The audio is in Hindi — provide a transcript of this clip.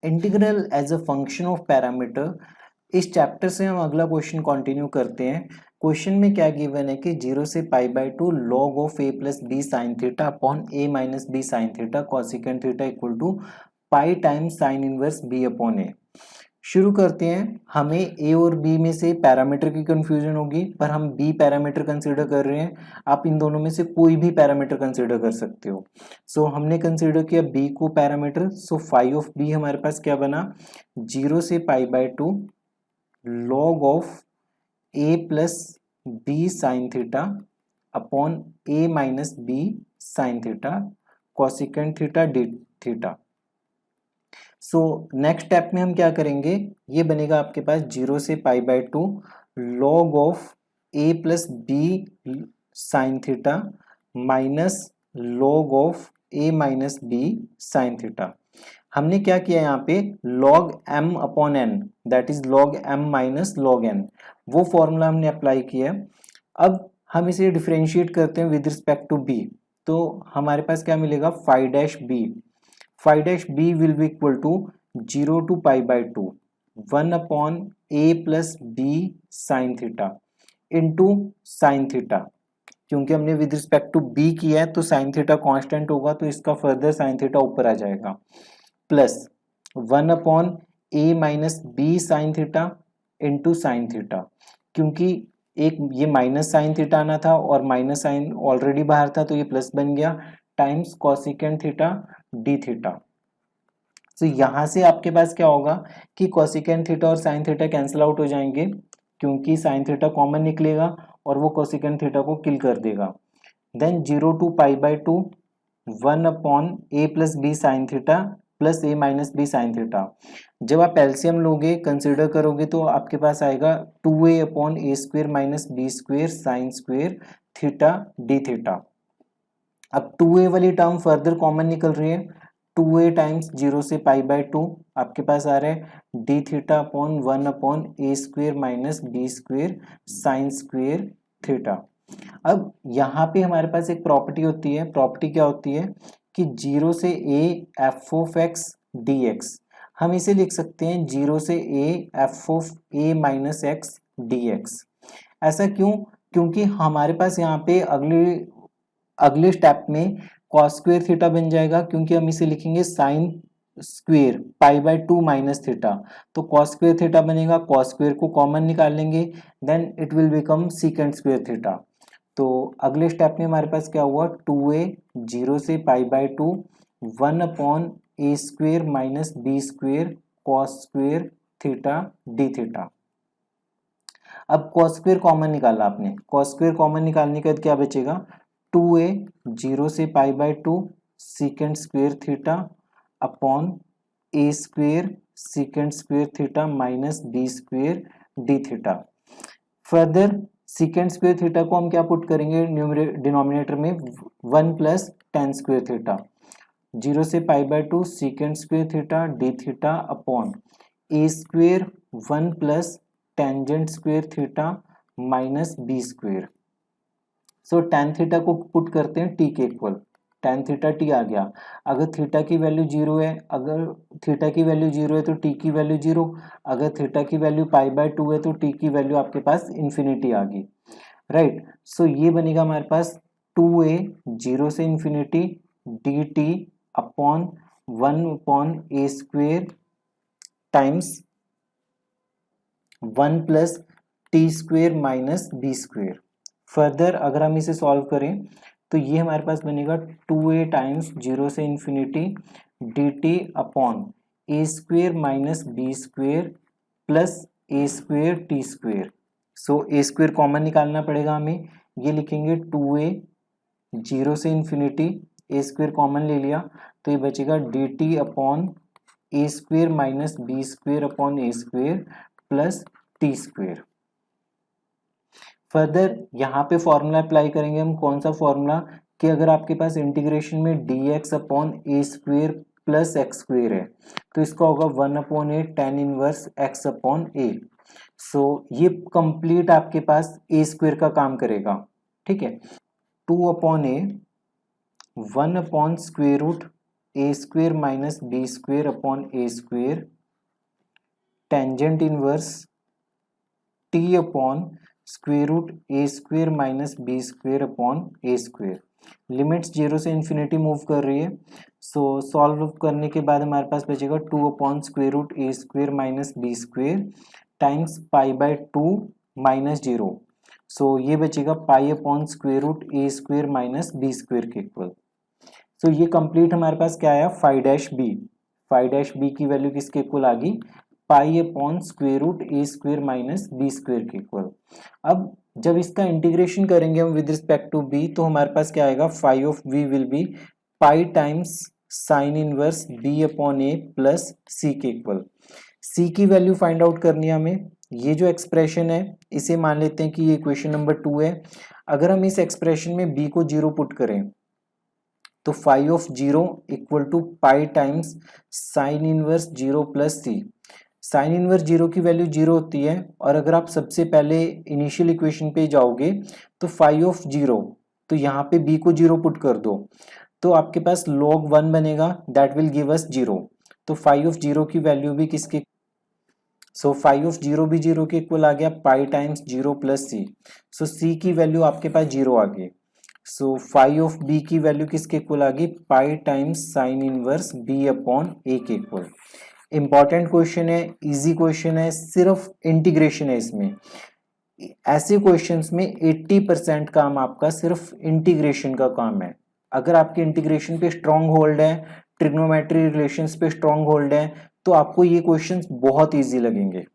Integral as a function of parameter. इस चैप्टर से हम अगला क्वेश्चन कंटिन्यू करते हैं। क्वेश्चन में क्या गिवन है कि 0 से π/2 log of a plus B sine theta upon a minus B sine theta cosecant theta equal to pi times sine inverse b upon a। शुरू करते हैं। हमें a और b में से पैरामीटर की कंफ्यूजन होगी, पर हम b पैरामीटर कंसीडर कर रहे हैं। आप इन दोनों में से कोई भी पैरामीटर कंसीडर कर सकते हो। सो हमने कंसीडर किया b को parameter. So phi of b हमारे पास क्या बना, 0 से π/2 log of a plus B sine theta upon a minus B sine theta cosecant theta D theta. So next step में हम क्या करेंगे, ये बनेगा आपके पास 0 से π/2 log of a plus B sine theta minus log of a minus B sine theta. हमने क्या किया यहाँ पे, log m upon n, that is log m minus log n, वो फॉर्मूला हमने अप्लाई किया। अब हम इसे डिफरेंशिएट करते हैं विद रिस्पेक्ट टू b, तो हमारे पास क्या मिलेगा, phi dash b will be equal to 0 to π/2 1 upon a plus B sine theta into sine theta. क्योंकि हमने विद रिस्पेक्ट टू b किया है तो साइन थीटा कांस्टेंट होगा, तो इसका फर्दर साइन थीटा ऊपर आ जाएगा, plus 1 upon a minus B sine theta into sine theta. क्योंकि एक ये माइनस साइन थीटा आना था और माइनस साइन ऑलरेडी बाहर था, तो ये प्लस बन गया, times cosecant theta D theta. तो यहां से आपके पास क्या होगा कि कॉसिकेंट थीटा और साइन थीटा कैंसिल आउट हो जाएंगे, क्योंकि साइन थीटा कॉमन निकलेगा और वो कॉसिकेंट थीटा को किल कर देगा। Then 0 to π/2 1 upon a plus B sine theta plus a minus B sine theta. जब आप एलसीएम लोगे, कंसिडर करोगे, तो आपके पास आएगा 2a upon a square minus B square sine square theta D theta. अब 2a वाली टर्म फर्दर कॉमन निकल रही है, 2a टाइम्स 0 से π/2 आपके पास आ रहा है D theta upon 1 upon a square minus B square sine square theta. अब यहाँ पे हमारे पास एक प्रॉपर्टी होती है, प्रॉपर्टी क्या होती है कि 0 से a f of x dx, हम इसे लिख सकते हैं 0 से a f of a minus x dx। ऐसा क्यों, क्योंकि हमारे पास यहाँ पे अगले स्टेप में कॉस स्क्वेयर थीटा बन जाएगा, क्योंकि हम इसे लिखेंगे साइन स्क्वेयर π/2 माइनस थीटा, तो कॉस स्क्वेयर थीटा बनेगा, कॉस स्क्वेयर को कॉमन निकाल लेंगे, then it will become secant square theta. तो अगले स्टेप में हमारे पास क्या हुआ, 2a 0 से π/2 1 upon a square minus B square cos square theta D theta. अब कॉस स्क्वेयर कॉमन निकाला आपने, कॉस स्क्वेयर कॉमन निकालने के बाद क्या बचेगा, 2a 0 से π/2 secant square theta upon a square secant square theta minus B square D theta. Further secant square theta को हम क्या पुट करेंगे डिनोमिनेटर में, 1 प्लस टेन स्क्वेयर थीटा, 0 से π/2 secant square theta D theta upon a square 1 plus tangent square theta minus B square. So tan theta को पुट करते हैं टी के इक्वल, टेन थीटा टी आ गया। अगर थीटा की वैल्यू जीरो है, अगर थीटा की वैल्यू जीरो है तो टी की वैल्यू जीरो, अगर थीटा की वैल्यू π/2 है तो टी की वैल्यू आपके पास इन्फिनिटी आ गई, राइट। सो ये बनेगा हमारे पास 2a 0 से infinity D T upon 1 upon a square times 1 plus T square minus B square. Further अगर हम इसे सॉल्व करें तो ये हमारे पास बनेगा 2a टाइम्स 0 से infinity D T upon A square minus B square plus A square T square. So A square common निकालना पड़ेगा हमें, ये लिखेंगे 2a 0 से इन्फिनिटी, ए स्क्वेयर कॉमन ले लिया तो ये बचेगा D T upon A square minus B square upon A square plus T square. Further यहाँ पे फॉर्मूला अप्लाई करेंगे हम, कौन सा फॉर्मूला, कि अगर आपके पास इंटीग्रेशन में dx upon A square plus x square है तो इसका होगा 1 अपॉन ए टेन इनवर्स x अपॉन ए। सो ये कंप्लीट आपके पास ए स्क्वेयर का काम करेगा, ठीक है। 2 upon A 1 upon square root A square minus B square upon A square tangent inverse T upon square root A square minus B square upon A square. Limits 0 से इन्फिनिटी मूव कर रही है, सो सॉल्व करने के बाद हमारे पास बचेगा 2 upon square root A square minus B square times pi by 2 minus 0। So ये बचेगा pi upon square root A square minus B square के इक्वल। सो ये कंप्लीट हमारे पास क्या आया, फाई डैश बी की वैल्यू किसके इक्वल आ गई, pi upon square root A square minus B square के इक्वल। अब जब इसका इंटीग्रेशन करेंगे हम विद रिस्पेक्ट टू बी तो हमारे पास क्या आएगा, phi of B will be pi times sine inverse B upon A plus C के इक्वल। सी की वैल्यू फाइंड आउट करनी है हमें। ये जो एक्सप्रेशन है इसे मान लेते हैं कि ये इक्वेशन नंबर 2 है। अगर हम इस एक्सप्रेशन में बी को 0 पुट करें तो phi of 0 equal to pi times sine inverse 0 plus C. Sine inverse 0 की वैल्यू 0 होती है और अगर आप सबसे पहले इनिशियल इक्वेशन पे जाओगे तो फाई ऑफ 0, तो यहाँ पे b को 0 पुट कर दो तो आपके पास log 1 बनेगा, दैट विल गिव अस 0। तो फाई ऑफ 0 की वैल्यू भी किसके, सो फाई ऑफ 0 भी 0 के इक्वल आ गया, पाई टाइम्स 0 प्लस सी। सो c की वैल्यू आपके पास 0 आ गई। सो फाई ऑफ b की वैल्यू किसके इक्वल आ गई, पाई times sine inverse b upon a के इक्वल। इंपॉर्टेंट क्वेश्चन है, इजी क्वेश्चन है, सिर्फ इंटीग्रेशन है इसमें। ऐसे क्वेश्चंस में 80% काम आपका सिर्फ इंटीग्रेशन का काम है। अगर आपके इंटीग्रेशन पे स्ट्रांग होल्ड है, ट्रिग्नोमेट्री रिलेशंस पे स्ट्रांग होल्ड है, तो आपको ये क्वेश्चंस बहुत इजी लगेंगे।